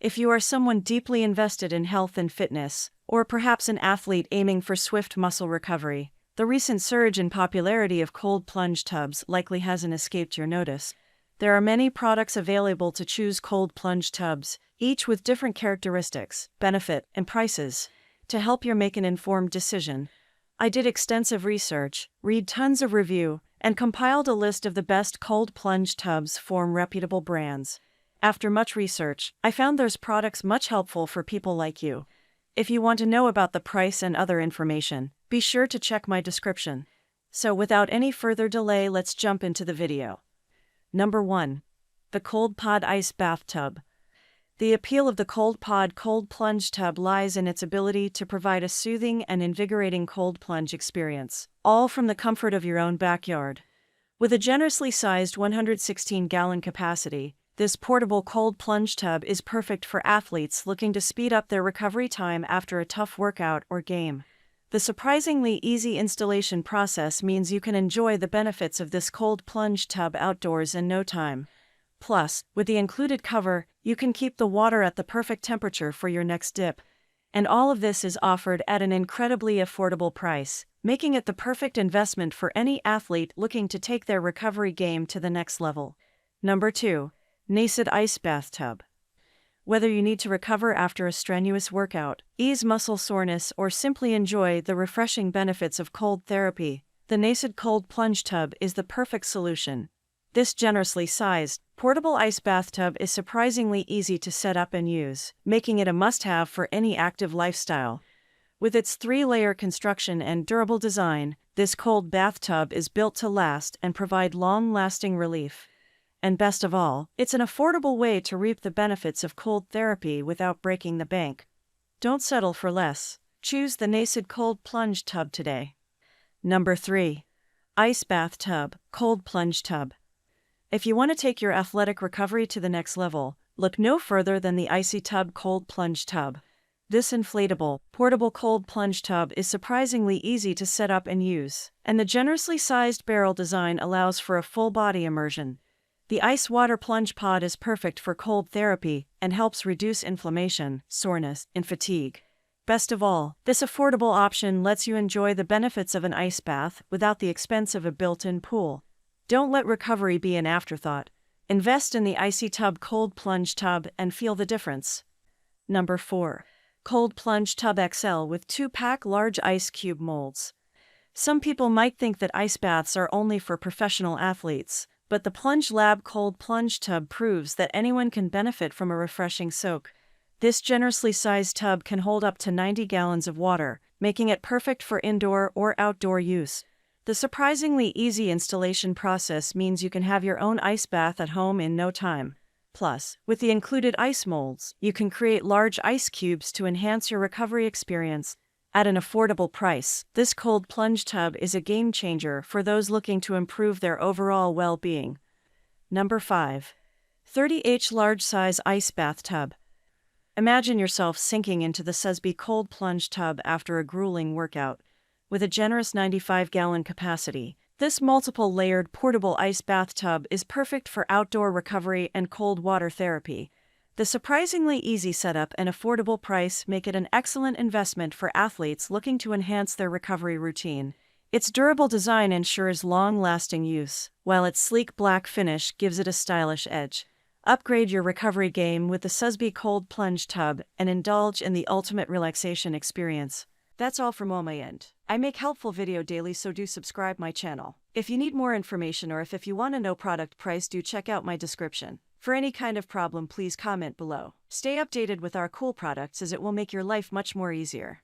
If you are someone deeply invested in health and fitness, or perhaps an athlete aiming for swift muscle recovery, the recent surge in popularity of cold plunge tubs likely hasn't escaped your notice. There are many products available to choose cold plunge tubs, each with different characteristics, benefit, and prices, to help you make an informed decision. I did extensive research, read tons of reviews, and compiled a list of the best cold plunge tubs from reputable brands. After much research, I found those products much helpful for people like you. If you want to know about the price and other information, be sure to check my description. So without any further delay, let's jump into the video. Number 1. The Cold Pod Ice Bathtub. The appeal of the Cold Pod cold plunge tub lies in its ability to provide a soothing and invigorating cold plunge experience, all from the comfort of your own backyard. With a generously sized 116-gallon capacity, this portable cold plunge tub is perfect for athletes looking to speed up their recovery time after a tough workout or game. The surprisingly easy installation process means you can enjoy the benefits of this cold plunge tub outdoors in no time. Plus, with the included cover, you can keep the water at the perfect temperature for your next dip. And all of this is offered at an incredibly affordable price, making it the perfect investment for any athlete looking to take their recovery game to the next level. Number 2. Nascent Ice Bathtub. Whether you need to recover after a strenuous workout, ease muscle soreness, or simply enjoy the refreshing benefits of cold therapy, the Nascent Cold Plunge Tub is the perfect solution. This generously sized, portable ice bathtub is surprisingly easy to set up and use, making it a must-have for any active lifestyle. With its 3-layer construction and durable design, this cold bathtub is built to last and provide long-lasting relief. And best of all, it's an affordable way to reap the benefits of cold therapy without breaking the bank. Don't settle for less. Choose the Nascent Cold Plunge Tub today. Number 3. Ice Bathtub Cold Plunge Tub. If you want to take your athletic recovery to the next level, look no further than the Icy Tub Cold Plunge Tub. This inflatable, portable cold plunge tub is surprisingly easy to set up and use, and the generously sized barrel design allows for a full-body immersion. The ice water plunge pod is perfect for cold therapy and helps reduce inflammation, soreness, and fatigue. Best of all, this affordable option lets you enjoy the benefits of an ice bath without the expense of a built-in pool. Don't let recovery be an afterthought. Invest in the Icy Tub Cold Plunge Tub and feel the difference. Number 4. Cold Plunge Tub XL with 2-pack large ice cube molds. Some people might think that ice baths are only for professional athletes, but the Plunge Lab Cold Plunge Tub proves that anyone can benefit from a refreshing soak. This generously sized tub can hold up to 90 gallons of water, making it perfect for indoor or outdoor use. The surprisingly easy installation process means you can have your own ice bath at home in no time. Plus, with the included ice molds, you can create large ice cubes to enhance your recovery experience. At an affordable price, this cold plunge tub is a game changer for those looking to improve their overall well-being. Number 5. 30H Large Size Ice Bathtub. Imagine yourself sinking into the Susby Cold Plunge Tub after a grueling workout. With a generous 95-gallon capacity, this multiple-layered portable ice bathtub is perfect for outdoor recovery and cold water therapy. The surprisingly easy setup and affordable price make it an excellent investment for athletes looking to enhance their recovery routine. Its durable design ensures long-lasting use, while its sleek black finish gives it a stylish edge. Upgrade your recovery game with the Susby Cold Plunge Tub and indulge in the ultimate relaxation experience. That's all from my end. I make helpful video daily, so do subscribe my channel. If you need more information or if you want to know product price, do check out my description. For any kind of problem, please comment below. Stay updated with our cool products as it will make your life much more easier.